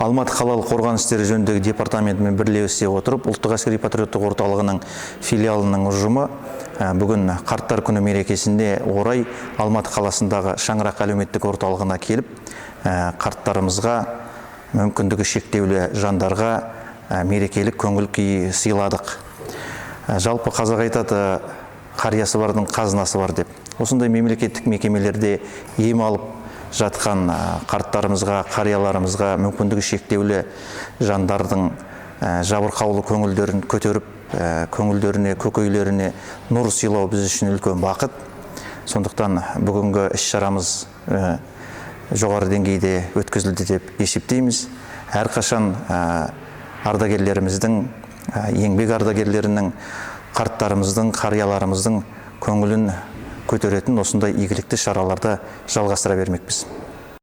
Алматы қалалық қорғаныс істері жөніндегі департаментімен бірлесе отырып, ұлттық әскери патриоттық орталығының филиалының ұжымы бүгін қарттар күні мерекесіне орай Алматы қаласындағы Шаңырақ әлеуметтік орталығына келіп, қарттарымызға, мүмкіндігі шектеулі жандарға мерекелік көңіл күй сыйладық. Жалпы қазақ айтады, қариясы бардың қазынасы бар деп. Осындай мемлекеттік мекемелерде ем алып жатқан қарттарымызға, қарияларымызға, мүмкіндігі шектеулі жандардың жабырқаулы көңілдерін көтеріп, көңілдеріне, көкейлеріне нұр сыйлау біз үшін үлкен бақыт. Сондықтан бүгінгі іс-шарамыз жоғары деңгейде өткізілді деп есептейміз. Әрқашан ардагерлеріміздің, еңбек ардагерлерінің, қарттарымыздың, қарияларымыздың көңілін көтеретін осындай игілікті шараларды жалғастыра бермекпіз.